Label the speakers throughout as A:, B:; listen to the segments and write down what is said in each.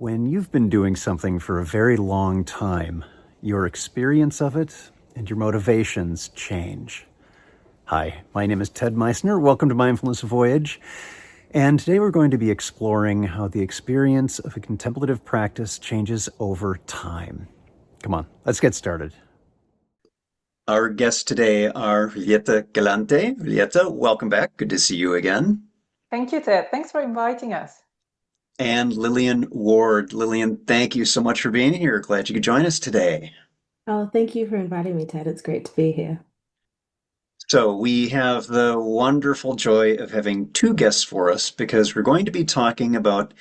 A: When you've been doing something for a very long time, your experience of it and your motivations change. Hi, my name is Ted Meissner. Welcome to Mindfulness Voyage. And today we're going to be exploring how the experience of a contemplative practice changes over time. Come on, let's get started. Our guests today are Julieta Galante. Julieta, welcome back. Good to see you again.
B: Thank you, Ted. Thanks for inviting us.
A: And Lillian Ward. Lillian, thank you so much for being here. Glad you could join us today.
C: Oh, thank you for inviting me, Ted. It's great to be here.
A: So, we have the wonderful joy of having two guests for us because we're going to be talking about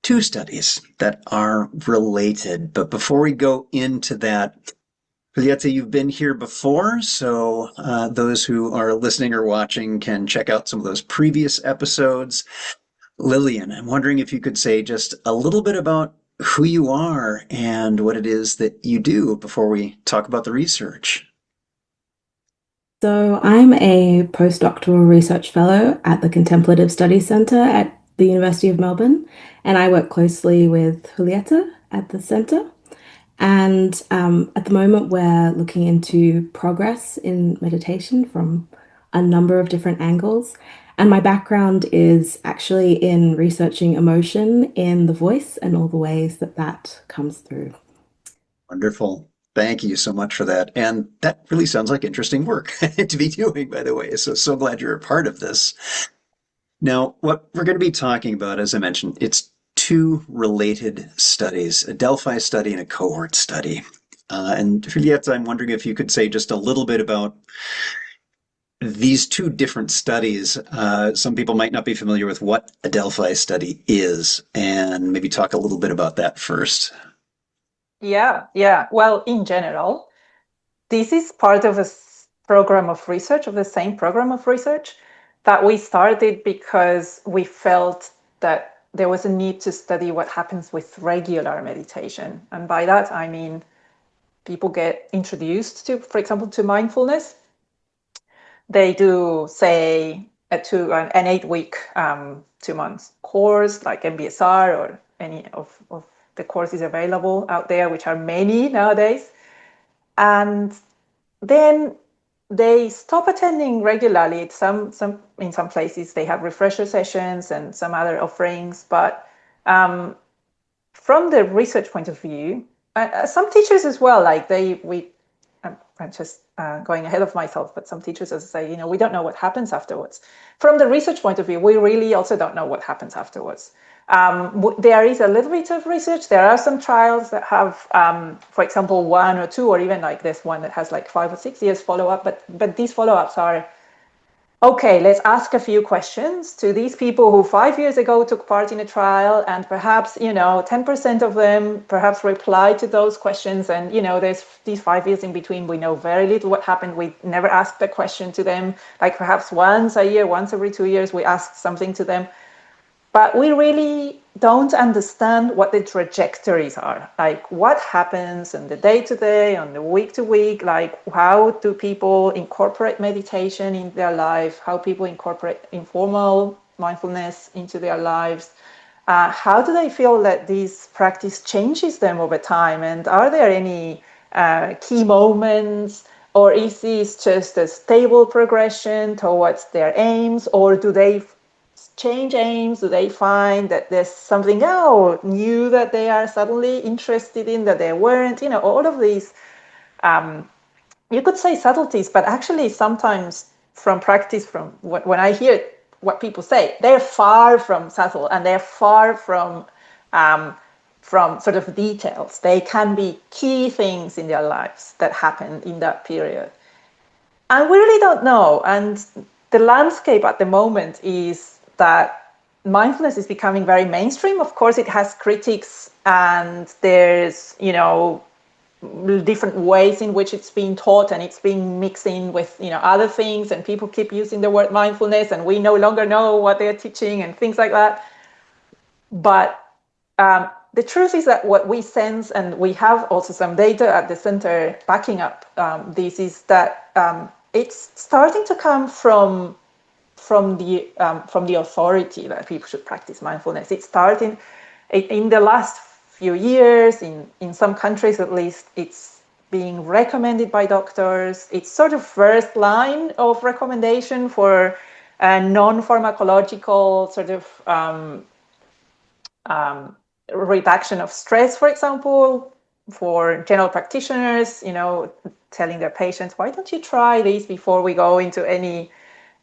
A: two studies that are related. But before we go into that, Julieta, you've been here before, so those who are listening or watching can check out some of those previous episodes. Lillian, I'm wondering if you could say just a little bit about who you are and what it is that you do before we talk about the research.
C: So, I'm a postdoctoral research fellow at the Contemplative Studies Centre at the University of Melbourne, and I work closely with Julieta at the centre. And at the moment, we're looking into progress in meditation from a number of different angles. And my background is actually in researching emotion in the voice and all the ways that that comes through.
A: Wonderful. Thank you so much for that. And that really sounds like interesting work to be doing, by the way. So glad you're a part of this. Now, what we're going to be talking about, as I mentioned, it's two related studies, a Delphi study and a cohort study. And Julieta, I'm wondering if you could say just a little bit about these two different studies. Some people might not be familiar with what a Delphi study is, and maybe talk a little bit about that first.
B: Yeah. Well, in general, this is part of program of research, of the same program of research that we started because we felt that there was a need to study what happens with regular meditation. And by that, I mean, people get introduced to, for example, to mindfulness. They do, say, an 8-week, 2 months course like MBSR or any of the courses available out there, which are many nowadays. And then they stop attending regularly. In some places they have refresher sessions and some other offerings, but from the research point of view, some teachers as well, like I'm just going ahead of myself, but some teachers also say, we don't know what happens afterwards. From the research point of view, we really also don't know what happens afterwards. There is a little bit of research. There are some trials that have, for example, 1 or 2, or even like this one that has like 5 or 6 years follow-up. But these follow-ups are, okay, let's ask a few questions to these people who 5 years ago took part in a trial, and perhaps 10% of them perhaps replied to those questions, and there's these 5 years in between. We know very little what happened. We never asked the question to them, like perhaps once a year, once every 2 years we asked something to them, but we really don't understand what the trajectories are, like what happens on the day-to-day, on the week-to-week, like how do people incorporate meditation in their life, how people incorporate informal mindfulness into their lives, how do they feel that this practice changes them over time, and are there any key moments, or is this just a stable progression towards their aims, or do they change aims? Do they find that there's something new that they are suddenly interested in that they weren't? All of these, you could say subtleties, but actually sometimes from practice, from when I hear what people say, they're far from subtle, and they're far from sort of details. They can be key things in their lives that happen in that period. And we really don't know. And the landscape at the moment is that mindfulness is becoming very mainstream. Of course, it has critics, and there's, different ways in which it's being taught, and it's being mixed in with, other things, and people keep using the word mindfulness, and we no longer know what they're teaching and things like that. But the truth is that what we sense, and we have also some data at the center backing up this, is that it's starting to come from the authority that people should practice mindfulness. It's starting in the last few years, in some countries at least, it's being recommended by doctors. It's sort of first line of recommendation for a non-pharmacological sort of reduction of stress, for example, for general practitioners, telling their patients, why don't you try this before we go into any,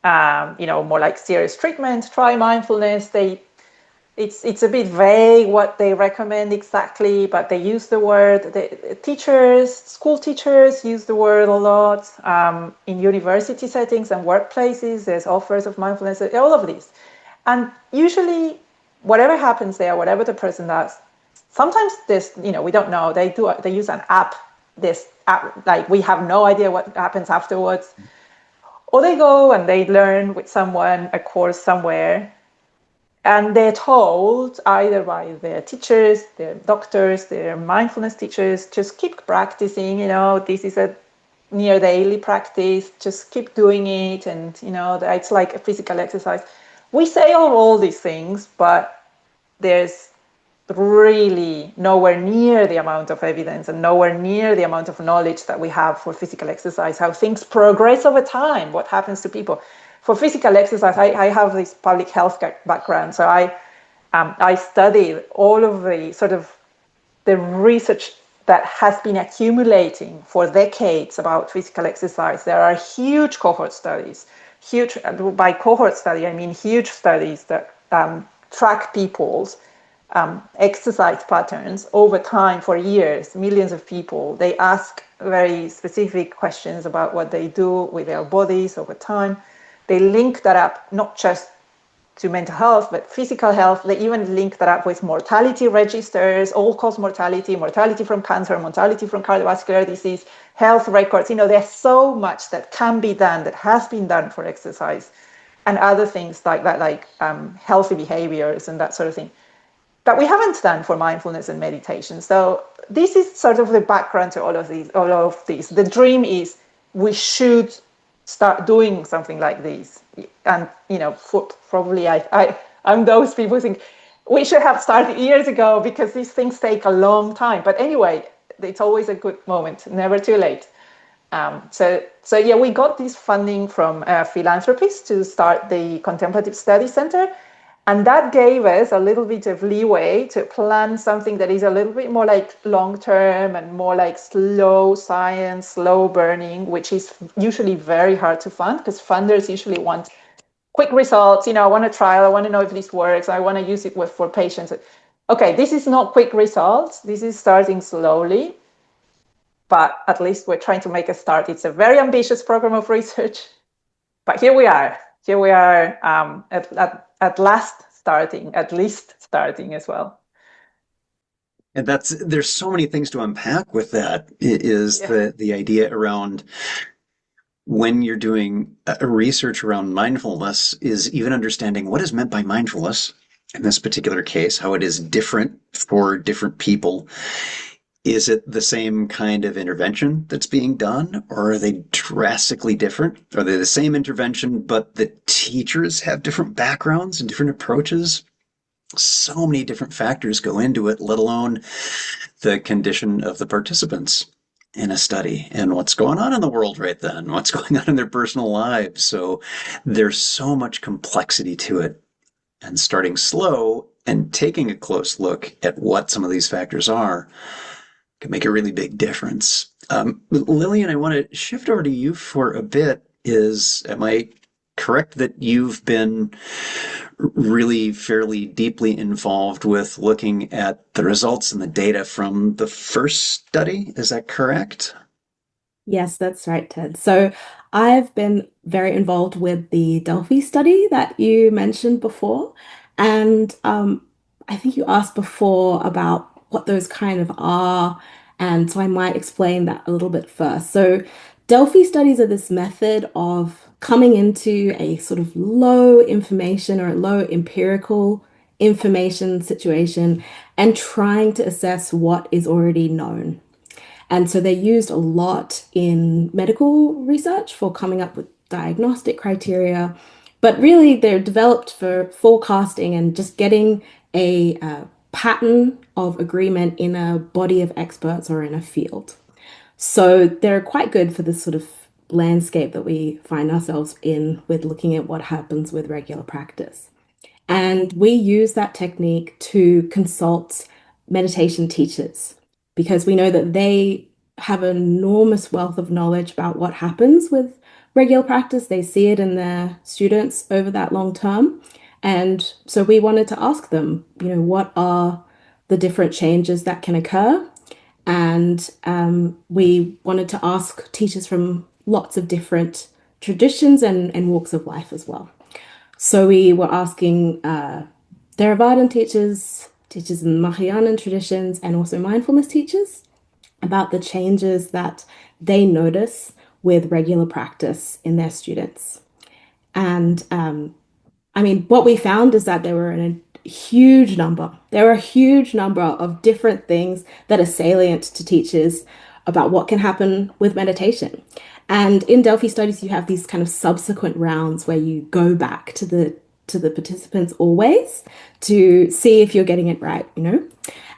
B: more like serious treatment, try mindfulness. It's a bit vague what they recommend exactly, but they use the word. The teachers, school teachers use the word a lot. In university settings and workplaces, there's offers of mindfulness, all of these. And usually, whatever happens there, whatever the person does, sometimes this, we don't know. They use an app. This app, like we have no idea what happens afterwards. Or they go and they learn with someone a course somewhere, and they're told either by their teachers, their doctors, their mindfulness teachers, just keep practicing, this is a near daily practice, just keep doing it. And, it's like a physical exercise. We say all these things, but there's really nowhere near the amount of evidence and nowhere near the amount of knowledge that we have for physical exercise, how things progress over time, what happens to people. For physical exercise, I have this public health background, so I studied all of the sort of the research that has been accumulating for decades about physical exercise. There are huge cohort studies, by cohort study, I mean huge studies that track people's exercise patterns over time for years, millions of people. They ask very specific questions about what they do with their bodies over time. They link that up not just to mental health, but physical health. They even link that up with mortality registers, all-cause mortality, mortality from cancer, mortality from cardiovascular disease, health records. There's so much that can be done, that has been done for exercise, and other things like that, like healthy behaviors and that sort of thing, that we haven't done for mindfulness and meditation. So this is sort of the background to all of these. The dream is we should start doing something like this. And, probably I'm those people who think we should have started years ago because these things take a long time. But anyway, it's always a good moment, never too late. So yeah, we got this funding from philanthropists to start the Contemplative Study Center. And that gave us a little bit of leeway to plan something that is a little bit more like long-term and more like slow science, slow burning, which is usually very hard to fund because funders usually want quick results. I want a trial. I want to know if this works. I want to use it for patients. Okay, this is not quick results. This is starting slowly, but at least we're trying to make a start. It's a very ambitious program of research, but here we are. At least starting as well.
A: And there's so many things to unpack with that. The idea around when you're doing a research around mindfulness is even understanding what is meant by mindfulness in this particular case, how it is different for different people. Is it the same kind of intervention that's being done, or are they drastically different? Are they the same intervention, but the teachers have different backgrounds and different approaches? So many different factors go into it, let alone the condition of the participants in a study and what's going on in the world right then, what's going on in their personal lives. So there's so much complexity to it. And starting slow and taking a close look at what some of these factors are can make a really big difference. Lillian, I want to shift over to you for a bit. Am I correct that you've been really fairly deeply involved with looking at the results and the data from the first study? Is that correct?
C: Yes, that's right, Ted. So I've been very involved with the Delphi study that you mentioned before. And I think you asked before about what those kind of are. And so I might explain that a little bit first. So Delphi studies are this method of coming into a sort of low information or a low empirical information situation and trying to assess what is already known. And so they're used a lot in medical research for coming up with diagnostic criteria, but really they're developed for forecasting and just getting a pattern of agreement in a body of experts or in a field. So they're quite good for this sort of landscape that we find ourselves in with looking at what happens with regular practice. And we use that technique to consult meditation teachers because we know that they have an enormous wealth of knowledge about what happens with regular practice. They see it in their students over that long term. And so we wanted to ask them, what are the different changes that can occur? And we wanted to ask teachers from lots of different traditions and walks of life as well. So we were asking Theravadan teachers, teachers in Mahayana traditions, and also mindfulness teachers about the changes that they notice with regular practice in their students. And I mean, what we found is that there were a huge number. There were a huge number of different things that are salient to teachers about what can happen with meditation. And in Delphi studies, you have these kind of subsequent rounds where you go back to the participants always to see if you're getting it right.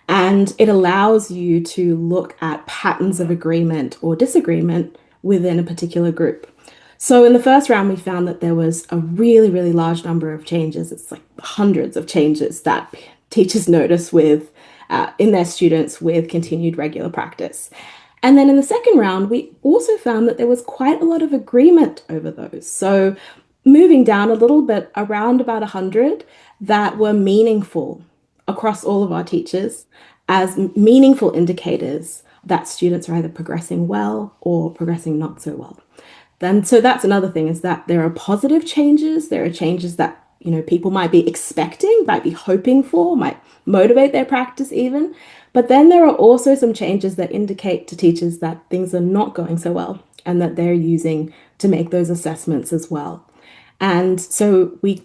C: And it allows you to look at patterns of agreement or disagreement within a particular group. So in the first round, we found that there was a really, really large number of changes. It's like hundreds of changes that teachers notice in their students with continued regular practice. And then in the second round, we also found that there was quite a lot of agreement over those. So moving down a little bit, around about 100 that were meaningful across all of our teachers as meaningful indicators that students are either progressing well or progressing not so well. Then, so that's another thing is that there are positive changes. There are changes that, people might be expecting, might be hoping for, might motivate their practice even. But then there are also some changes that indicate to teachers that things are not going so well and that they're using to make those assessments as well. And so we're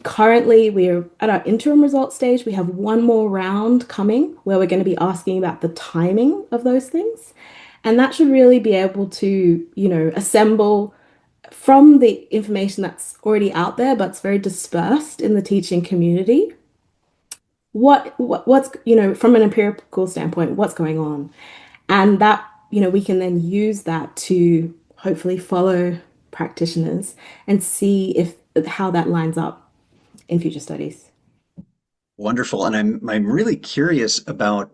C: at our interim results stage. We have one more round coming where we're going to be asking about the timing of those things. And that should really be able to, assemble from the information that's already out there, but it's very dispersed in the teaching community. What's, from an empirical standpoint, what's going on? And that, we can then use that to hopefully follow practitioners and see if how that lines up in future studies.
A: Wonderful. And I'm really curious about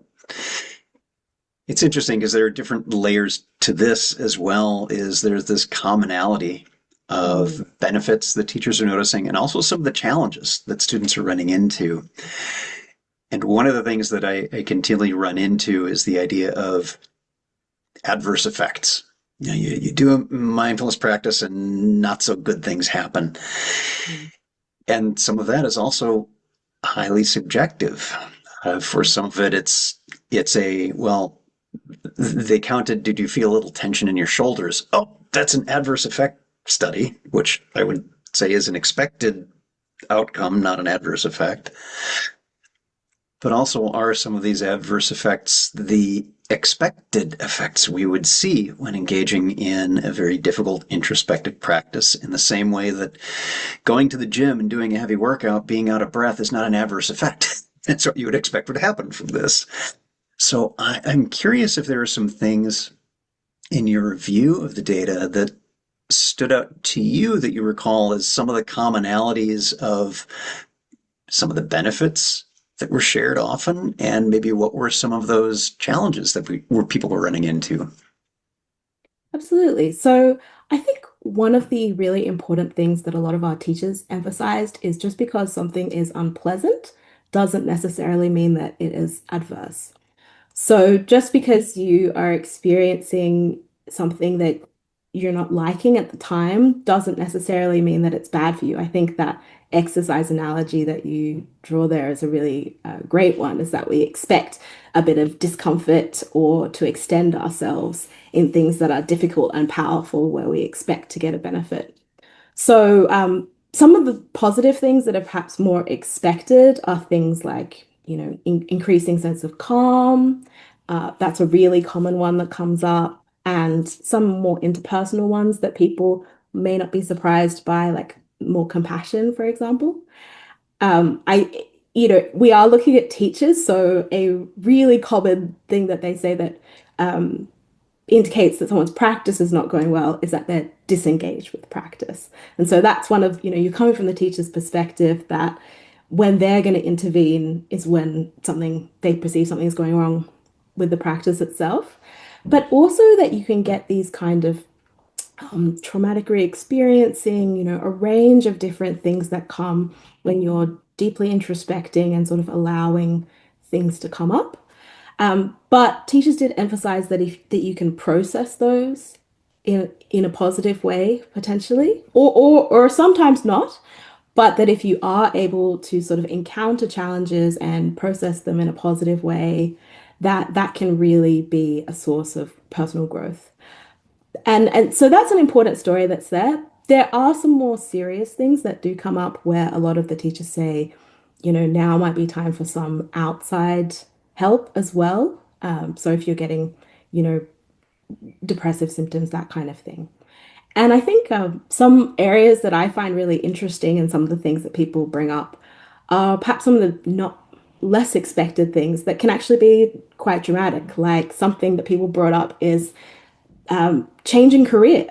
A: it's interesting because there are different layers to this as well. Is there's this commonality
C: Mm.
A: of benefits that teachers are noticing and also some of the challenges that students are running into. And one of the things that I continually run into is the idea of adverse effects. You do a mindfulness practice and not so good things happen.
C: Mm.
A: And some of that is also highly subjective. For some of it, it's a, well, they counted, did you feel a little tension in your shoulders? Oh, that's an adverse effect study, which I would say is an expected outcome, not an adverse effect. But also, are some of these adverse effects the expected effects we would see when engaging in a very difficult introspective practice, in the same way that going to the gym and doing a heavy workout, being out of breath is not an adverse effect. That's what you would expect would happen from this. So I'm curious if there are some things in your review of the data that stood out to you that you recall as some of the commonalities of some of the benefits that were shared often, and maybe what were some of those challenges that people were running into.
C: Absolutely. So I think one of the really important things that a lot of our teachers emphasized is just because something is unpleasant doesn't necessarily mean that it is adverse. So just because you are experiencing something that you're not liking at the time doesn't necessarily mean that it's bad for you. I think that exercise analogy that you draw there is a really great one, is that we expect a bit of discomfort or to extend ourselves in things that are difficult and powerful where we expect to get a benefit. So, some of the positive things that are perhaps more expected are things like, increasing sense of calm. That's a really common one that comes up. And some more interpersonal ones that people may not be surprised by, like more compassion, for example. I we are looking at teachers. So a really common thing that they say that um, indicates that someone's practice is not going well is that they're disengaged with practice. And so that's one of, you're coming from the teacher's perspective that when they're going to intervene is when they perceive something is going wrong with the practice itself. But also that you can get these kind of traumatic re-experiencing, a range of different things that come when you're deeply introspecting and sort of allowing things to come up. But teachers did emphasize that you can process those in a positive way potentially, or sometimes not, but that if you are able to sort of encounter challenges and process them in a positive way, that can really be a source of personal growth. And so that's an important story that's there. There are some more serious things that do come up where a lot of the teachers say, now might be time for some outside help as well. So if you're getting, you know, depressive symptoms, that kind of thing. And I think some areas that I find really interesting and some of the things that people bring up are perhaps some of the not less expected things that can actually be quite dramatic. Like something that people brought up is changing career.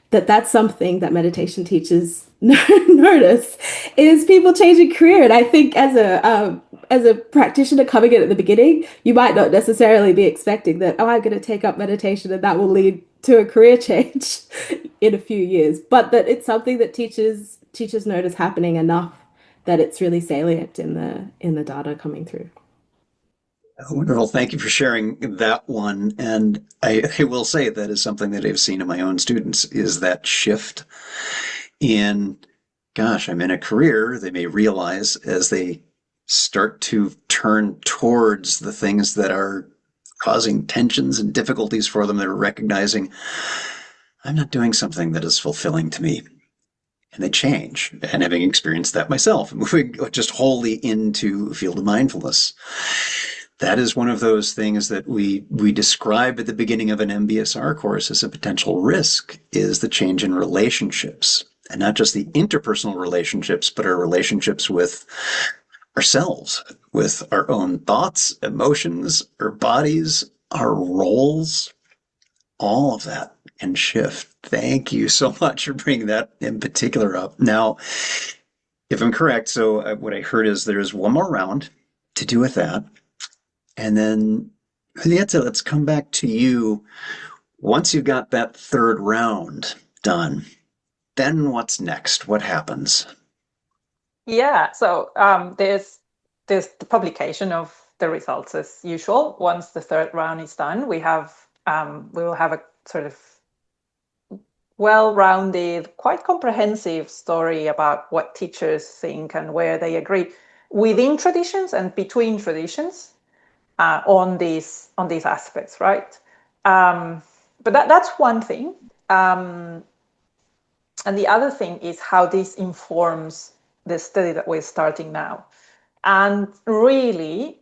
C: That's something that meditation teachers notice is people changing career. And I think as a practitioner coming in at the beginning, you might not necessarily be expecting that, oh, I'm going to take up meditation and that will lead to a career change in a few years. But that it's something that teachers notice happening enough that it's really salient in the data coming through.
A: Wonderful. Thank you for sharing that one. And I will say that is something that I've seen in my own students is that shift in, gosh, I'm in a career. They may realize as they start to turn towards the things that are causing tensions and difficulties for them, they're recognizing I'm not doing something that is fulfilling to me. And they change. And having experienced that myself, moving just wholly into the field of mindfulness. That is one of those things that we describe at the beginning of an MBSR course as a potential risk is the change in relationships. And not just the interpersonal relationships, but our relationships with ourselves, with our own thoughts, emotions, our bodies, our roles, all of that can shift. Thank you so much for bringing that in particular up. Now, if I'm correct, so what I heard is there's one more round to do with that. And then, Julieta, let's come back to you. Once you've got that third round done, then what's next? What happens?
B: Yeah, so there's the publication of the results as usual. Once the third round is done, we will have a sort of well-rounded, quite comprehensive story about what teachers think and where they agree within traditions and between traditions on these aspects, right? But that's one thing. And the other thing is how this informs the study that we're starting now. And really,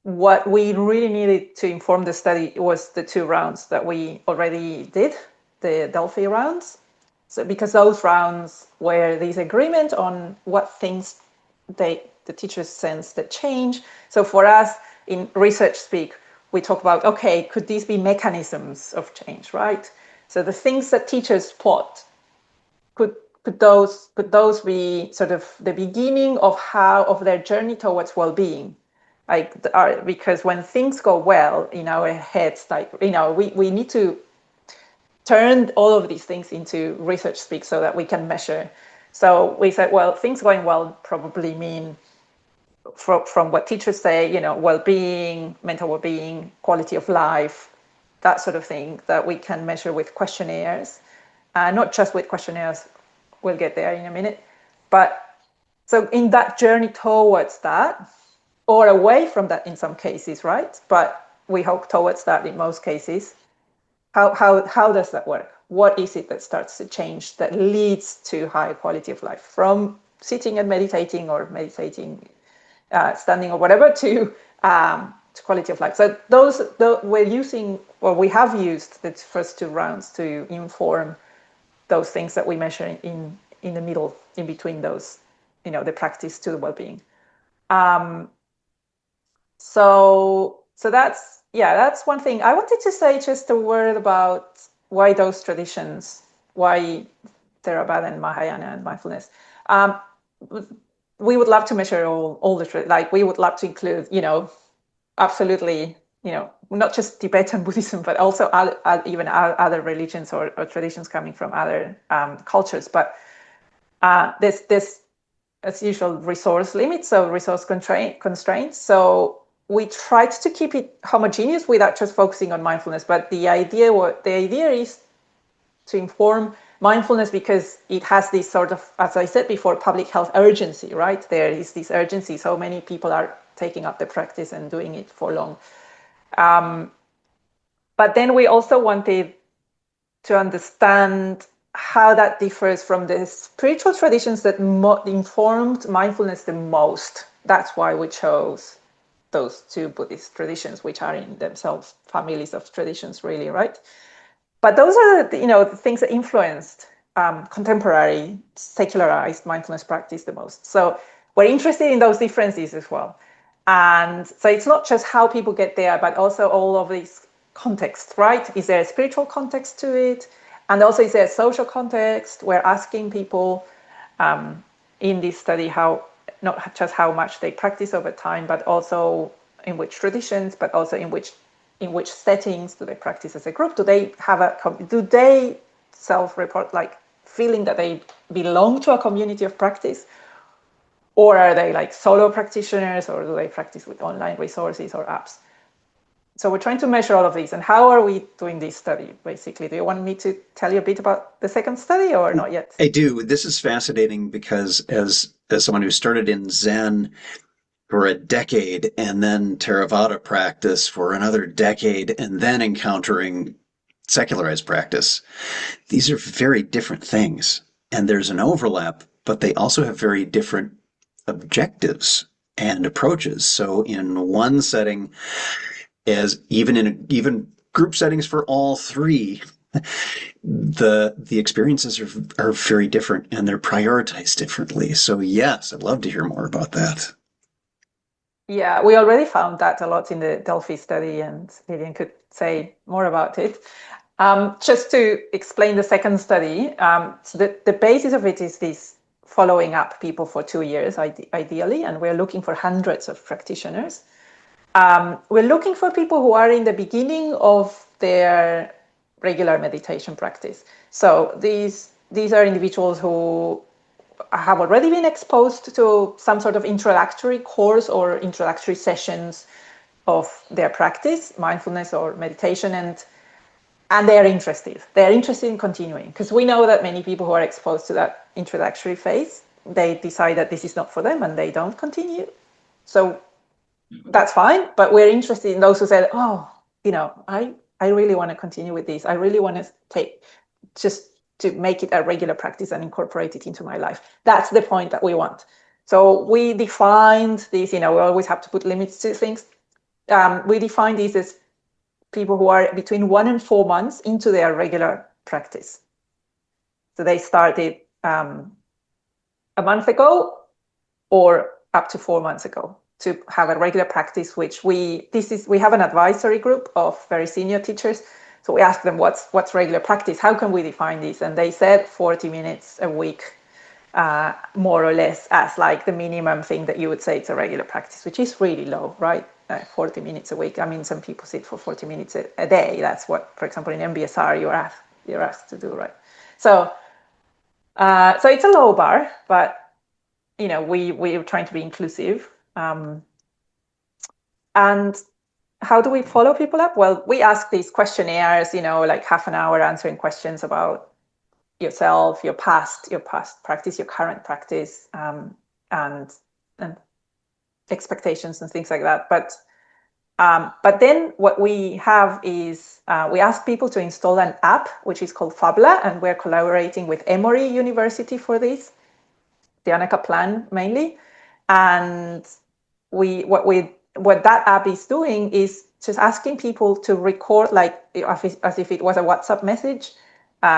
B: what we really needed to inform the study was the 2 rounds that we already did, the Delphi rounds. So because those rounds were this agreement on what things the teachers sense that change. So for us in research speak, we talk about, okay, could these be mechanisms of change, right? So the things that teachers spot, could those be sort of the beginning of their journey towards well-being? Because when things go well in our heads, we need to turn all of these things into research speak so that we can measure. So we said, well, things going well probably mean, from what teachers say, well-being, mental well-being, quality of life, that sort of thing that we can measure with questionnaires, not just with questionnaires. We'll get there in a minute. But so in that journey towards that, or away from that in some cases, right? But we hope towards that in most cases. How does that work? What is it that starts to change that leads to higher quality of life from sitting and meditating or meditating, standing or whatever to quality of life? So we have used the first 2 rounds to inform those things that we measure in the middle, in between those, the practice to the well-being. So that's one thing. I wanted to say just a word about why those traditions, why Theravada and Mahayana and mindfulness. We would love to measure all the like we would love to include, absolutely, not just Tibetan Buddhism, but also even other religions or traditions coming from other cultures. But there's as usual resource limits, so resource constraints. So we tried to keep it homogeneous without just focusing on mindfulness. But the idea is to inform mindfulness because it has this sort of, as I said before, public health urgency, right? There is this urgency. So many people are taking up the practice and doing it for long. But then we also wanted to understand how that differs from the spiritual traditions that informed mindfulness the most. That's why we chose those two Buddhist traditions, which are in themselves families of traditions, really, right? But those are the things that influenced contemporary secularized mindfulness practice the most. So we're interested in those differences as well. And so it's not just how people get there, but also all of these contexts, right? Is there a spiritual context to it? And also, is there a social context? We're asking people in this study not just how much they practice over time, but also in which traditions, but also in which settings do they practice as a group? Do they self-report like feeling that they belong to a community of practice? Or are they like solo practitioners, or do they practice with online resources or apps? So we're trying to measure all of these. And how are we doing this study, basically? Do you want me to tell you a bit about the second study or not yet?
A: I do. This is fascinating because as someone who started in Zen for a decade and then Theravada practice for another decade and then encountering secularized practice, these are very different things. And there's an overlap, but they also have very different objectives and approaches. So in one setting, as even group settings for all three, the experiences are very different and they're prioritized differently. So yes, I'd love to hear more about that.
B: Yeah, we already found that a lot in the Delphi study, and Lillian could say more about it. Just to explain the second study, so the basis of it is this following up people for 2 years, ideally, and we're looking for hundreds of practitioners. We're looking for people who are in the beginning of their regular meditation practice. So these are individuals who have already been exposed to some sort of introductory course or introductory sessions of their practice, mindfulness or meditation, and they're interested. They're interested in continuing, because we know that many people who are exposed to that introductory phase, they decide that this is not for them and they don't continue. So that's fine, but we're interested in those who said, oh, I really want to continue with this. I really want to just to make it a regular practice and incorporate it into my life. That's the point that we want. So we defined these, we always have to put limits to things. We define these as people who are between 1 and 4 months into their regular practice. So they started a month ago or up to 4 months ago to have a regular practice, which we have an advisory group of very senior teachers. So we asked them, what's regular practice? How can we define this? And they said 40 minutes a week, more or less, as like the minimum thing that you would say it's a regular practice, which is really low, right? 40 minutes a week. I mean, some people sit for 40 minutes a day. That's what, for example, in MBSR you're asked to do, right? So it's a low bar, but we're trying to be inclusive. And how do we follow people up? Well, we ask these questionnaires, like half an hour answering questions about yourself, your past practice, your current practice, and expectations and things like that. But then what we have is we ask people to install an app which is called Fabla, and we're collaborating with Emory University for this, the Anaka plan mainly. And what that app is doing is just asking people to record, like as if it was a WhatsApp message,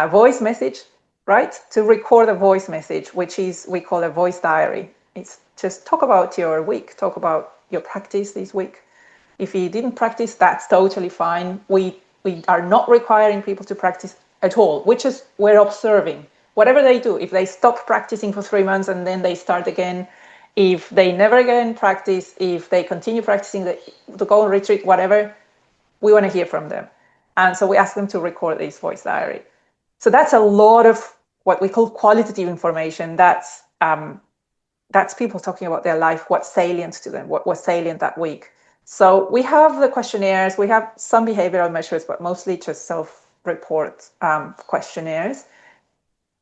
B: voice message, right? To record a voice message, which is we call a voice diary. It's just talk about your week, talk about your practice this week. If you didn't practice, that's totally fine. We are not requiring people to practice at all, which is we're observing. Whatever they do, if they stop practicing for 3 months and then they start again, if they never again practice, if they continue practicing to go on retreat, whatever, we want to hear from them. And so we ask them to record this voice diary. So that's a lot of what we call qualitative information. That's people talking about their life, what's salient to them, what was salient that week. So we have the questionnaires, we have some behavioral measures, but mostly just self-report questionnaires.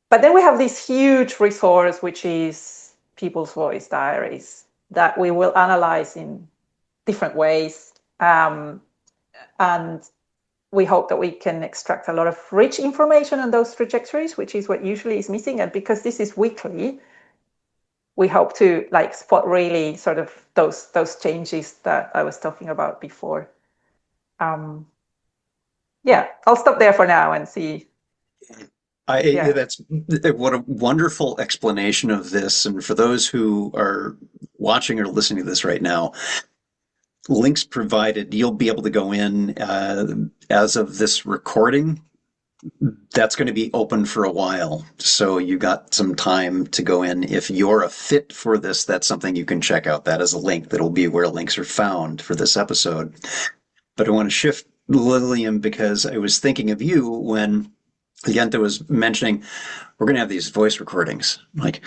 B: But then we have this huge resource, which is people's voice diaries that we will analyze in different ways. And we hope that we can extract a lot of rich information on those trajectories, which is what usually is missing. And because this is weekly, we hope to spot really sort of those changes that I was talking about before. Yeah, I'll stop there for now and see.
A: That's what a wonderful explanation of this. And for those who are watching or listening to this right now, links provided, you'll be able to go in as of this recording. That's going to be open for a while. So you got some time to go in. If you're a fit for this, that's something you can check out. That is a link that'll be where links are found for this episode. But I want to shift Lillian because I was thinking of you when Julieta was mentioning we're going to have these voice recordings. Like,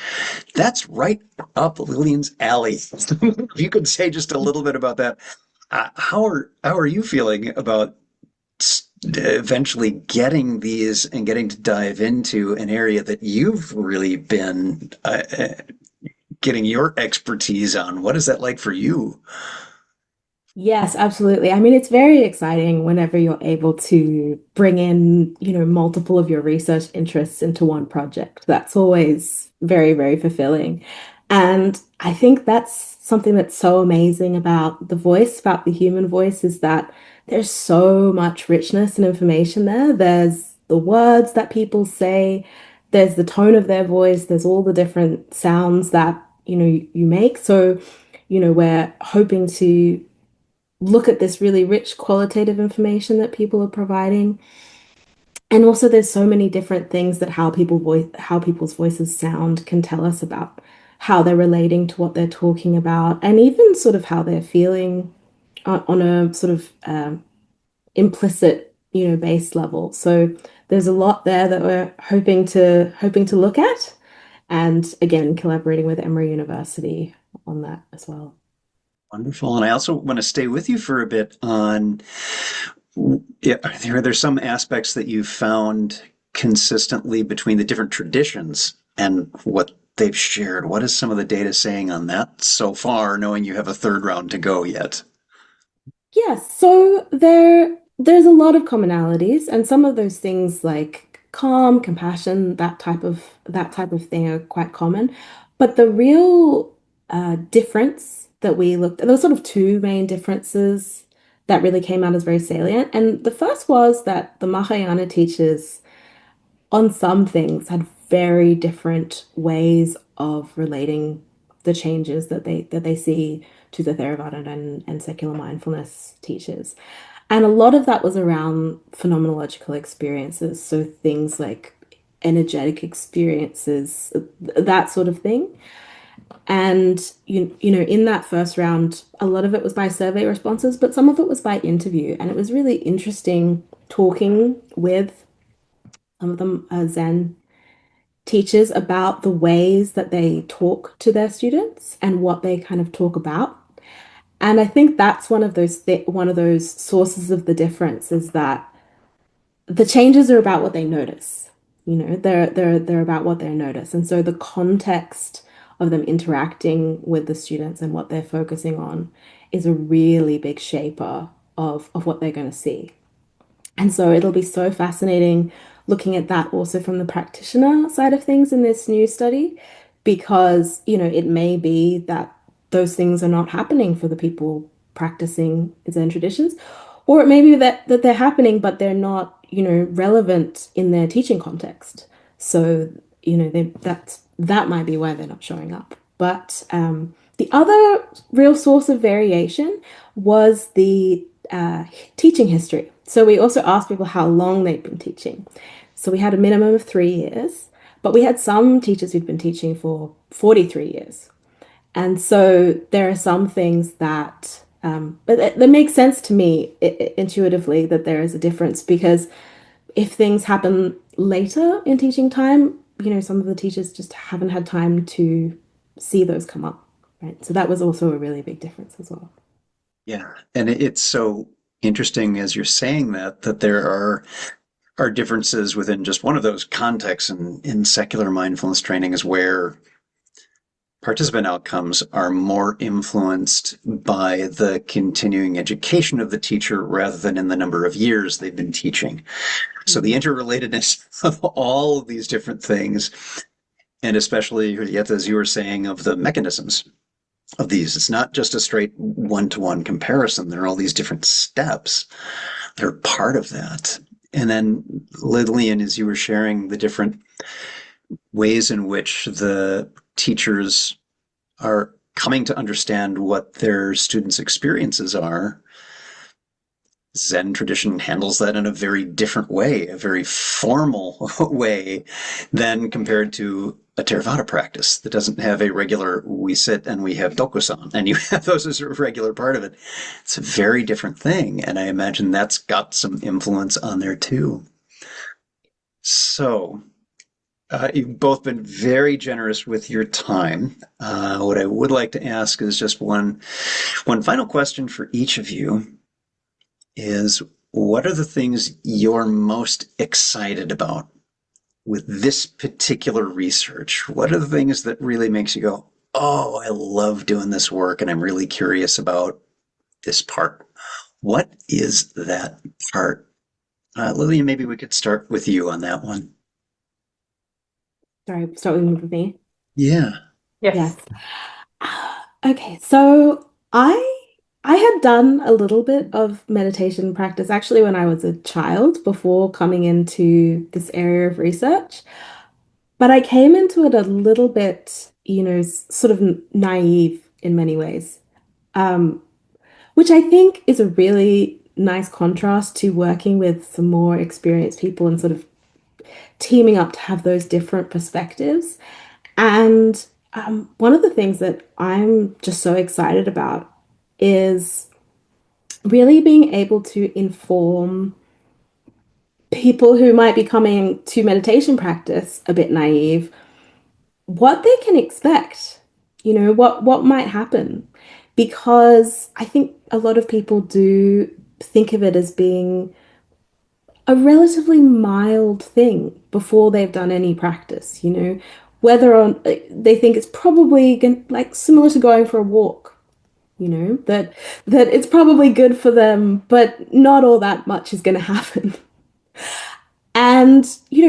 A: that's right up Lillian's alley. If you could say just a little bit about that. How are you feeling about eventually getting these and getting to dive into an area that you've really been getting your expertise on? What is that like for you?
C: Yes, absolutely. I mean, it's very exciting whenever you're able to bring in, multiple of your research interests into one project. That's always very, very fulfilling. And I think that's something that's so amazing about the voice, about the human voice, is that there's so much richness and information there. There's the words that people say, there's the tone of their voice, there's all the different sounds that, you make. So, we're hoping to look at this really rich qualitative information that people are providing. And also there's so many different things that how people's voices sound can tell us about how they're relating to what they're talking about, and even sort of how they're feeling on a sort of implicit, base level. So there's a lot there that we're hoping to look at, and again collaborating with Emory University on that as well.
A: Wonderful. And I also want to stay with you for a bit on, yeah, are there some aspects that you've found consistently between the different traditions and what they've shared? What is some of the data saying on that so far, knowing you have a third round to go yet?
C: Yes, so there's a lot of commonalities, and some of those things like calm, compassion, that type of thing are quite common. But the real difference that we looked at, there were sort of two main differences that really came out as very salient. And the first was that the Mahayana teachers on some things had very different ways of relating the changes that they see to the Theravada and secular mindfulness teachers. And a lot of that was around phenomenological experiences, so things like energetic experiences, that sort of thing. And in that first round, a lot of it was by survey responses, but some of it was by interview. And it was really interesting talking with some of them Zen teachers about the ways that they talk to their students and what they kind of talk about. And I think that's one of those sources of the difference, is that the changes are about what they notice. They're about what they notice. And so the context of them interacting with the students and what they're focusing on is a really big shaper of what they're going to see. And so it'll be so fascinating looking at that also from the practitioner side of things in this new study, because, it may be that those things are not happening for the people practicing Zen traditions, or it may be that they're happening, but they're not, relevant in their teaching context. So, that might be why they're not showing up. But the other real source of variation was the teaching history. So we also asked people how long they'd been teaching. So we had a minimum of 3 years, but we had some teachers who'd been teaching for 43 years. And so there are some things that makes sense to me intuitively that there is a difference because if things happen later in teaching time, some of the teachers just haven't had time to see those come up, right? So that was also a really big difference as well.
A: Yeah. And it's so interesting as you're saying that there are differences within just one of those contexts in secular mindfulness training is where participant outcomes are more influenced by the continuing education of the teacher rather than in the number of years they've been teaching. So the interrelatedness of all of these different things, and especially, Julieta, as you were saying, of the mechanisms of these, it's not just a straight one-to-one comparison. There are all these different steps. They're part of that. And then, Lillian, as you were sharing the different ways in which the teachers are coming to understand what their students' experiences are, Zen tradition handles that in a very different way, a very formal way than compared to a Theravada practice that doesn't have a regular, we sit and we have dokusan, and you have those as a regular part of it. It's a very different thing, and I imagine that's got some influence on there too. So, you've both been very generous with your time. What I would like to ask is just one final question for each of you is what are the things you're most excited about with this particular research? What are the things that really makes you go, oh, I love doing this work and I'm really curious about this part? What is that part? Lillian, maybe we could start with you on that one.
C: Sorry, starting with me.
A: Yeah.
C: Yes.
B: Yes.
C: Okay, so I had done a little bit of meditation practice actually when I was a child before coming into this area of research, but I came into it a little bit, sort of naive in many ways, um, which I think is a really nice contrast to working with some more experienced people and sort of teaming up to have those different perspectives. And one of the things that I'm just so excited about is really being able to inform people who might be coming to meditation practice a bit naive what they can expect, what might happen. Because I think a lot of people do think of it as being a relatively mild thing before they've done any practice, whether on they think it's probably like similar to going for a walk, that it's probably good for them, but not all that much is going to happen. And,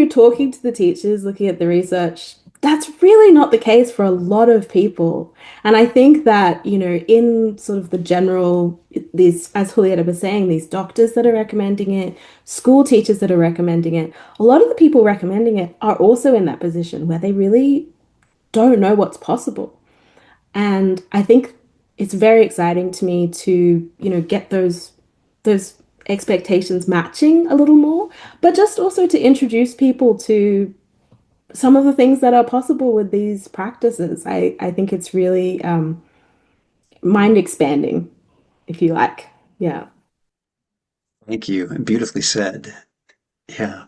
C: talking to the teachers, looking at the research, that's really not the case for a lot of people. And I think that, in sort of the general, these, as Julieta was saying, these doctors that are recommending it, school teachers that are recommending it, a lot of the people recommending it are also in that position where they really don't know what's possible. And I think it's very exciting to me to, get those expectations matching a little more, but just also to introduce people to some of the things that are possible with these practices. I think it's really mind expanding, if you like. Yeah.
A: Thank you. And beautifully said. Yeah.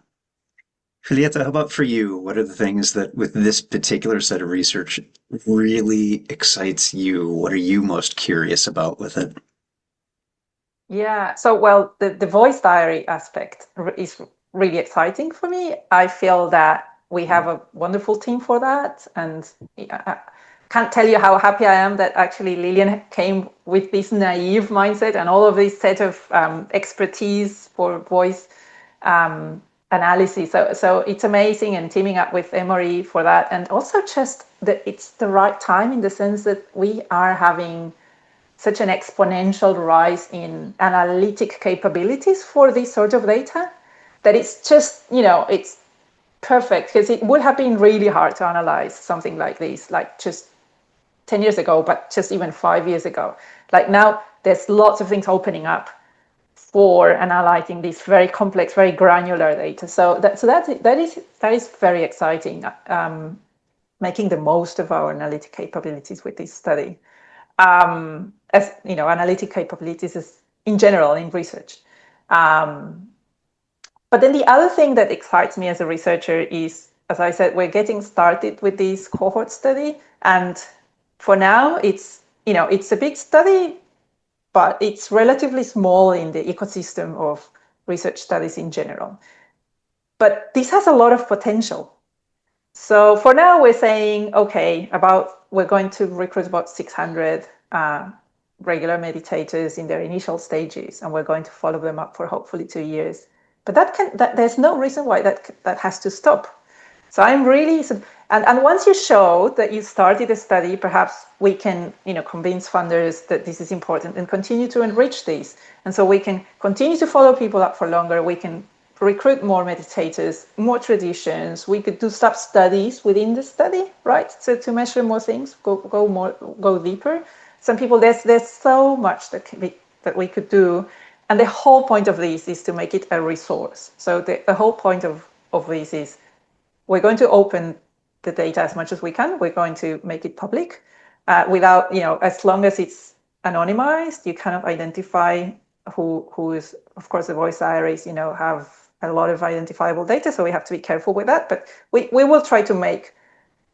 A: Julieta, how about for you? What are the things that with this particular set of research really excites you? What are you most curious about with it?
B: Yeah. So, well, the voice diary aspect is really exciting for me. I feel that we have a wonderful team for that. And I can't tell you how happy I am that actually Lillian came with this naive mindset and all of this set of expertise for voice analysis. So it's amazing, and teaming up with Emory for that. And also just that it's the right time in the sense that we are having such an exponential rise in analytic capabilities for this sort of data that it's just, it's perfect, because it would have been really hard to analyze something like this, like just 10 years ago, but just even 5 years ago. Like now, there's lots of things opening up for analyzing this very complex, very granular data. So that is very exciting. Making the most of our analytic capabilities with this study. As you know, analytic capabilities is in general in research. But then the other thing that excites me as a researcher is, as I said, we're getting started with this cohort study, and for now, it's a big study, but it's relatively small in the ecosystem of research studies in general. But this has a lot of potential. So for now, we're saying, okay, we're going to recruit about 600 regular meditators in their initial stages, and we're going to follow them up for hopefully 2 years. But there's no reason why that has to stop. So I'm really, and once you show that you started a study, perhaps we can, convince funders that this is important and continue to enrich these. And so we can continue to follow people up for longer. We can recruit more meditators, more traditions. We could do sub-studies within the study, right? So to measure more things, go deeper. Some people, there's so much that we could do. And the whole point of this is to make it a resource. So the whole point of this is we're going to open the data as much as we can. We're going to make it public without, as long as it's anonymized, you kind of identify who is, of course, the voice diaries, have a lot of identifiable data. So we have to be careful with that. But we will try to make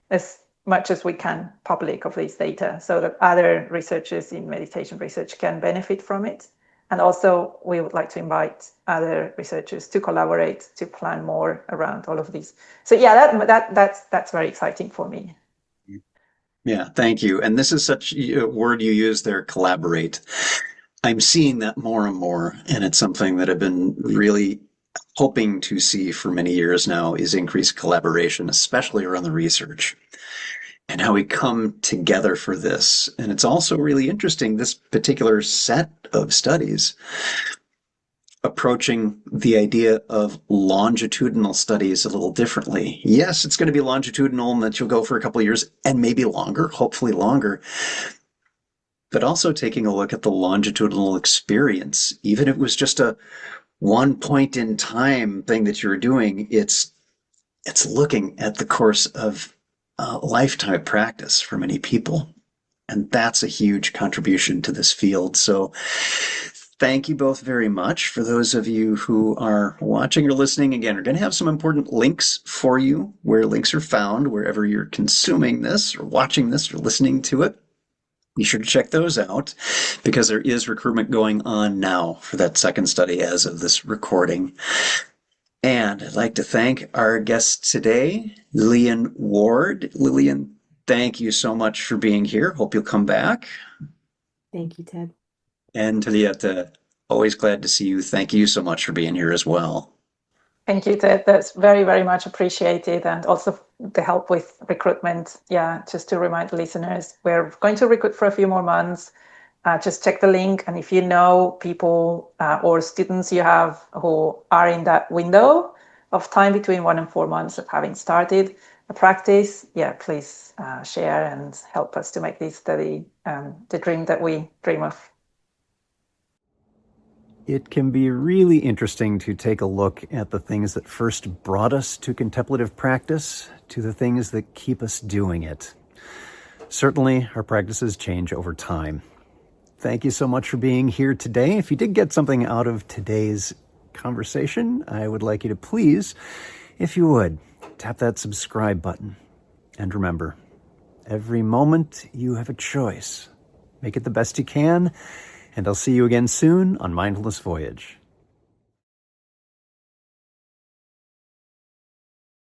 B: as much as we can public of this data so that other researchers in meditation research can benefit from it. And also, we would like to invite other researchers to collaborate, to plan more around all of these. So yeah, that's very exciting for me.
A: Yeah, thank you. And this is such a word you use there, collaborate. I'm seeing that more and more, and it's something that I've been really hoping to see for many years now is increased collaboration, especially around the research and how we come together for this. And it's also really interesting, this particular set of studies approaching the idea of longitudinal studies a little differently. Yes, it's going to be longitudinal and that you'll go for a couple of years and maybe longer, hopefully longer, but also taking a look at the longitudinal experience. Even if it was just a one point in time thing that you're doing, it's looking at the course of lifetime practice for many people. And that's a huge contribution to this field. So thank you both very much. For those of you who are watching or listening, again, we're going to have some important links for you where links are found wherever you're consuming this or watching this or listening to it. Be sure to check those out because there is recruitment going on now for that second study as of this recording. And I'd like to thank our guest today, Lillian Ward. Lillian, thank you so much for being here. Hope you'll come back.
C: Thank you, Ted.
A: And Julieta, always glad to see you. Thank you so much for being here as well.
B: Thank you, Ted. That's very, very much appreciated. And also the help with recruitment. Yeah, just to remind listeners, we're going to recruit for a few more months. Just check the link. And if you know people or students you have who are in that window of time between 1 and 4 months of having started a practice, please share and help us to make this study the dream that we dream of.
D: It can be really interesting to take a look at the things that first brought us to contemplative practice, to the things that keep us doing it. Certainly, our practices change over time. Thank you so much for being here today. If you did get something out of today's conversation, I would like you to please, if you would, tap that subscribe button. And remember, every moment you have a choice. Make it the best you can, and I'll see you again soon on Mindfulness Voyage.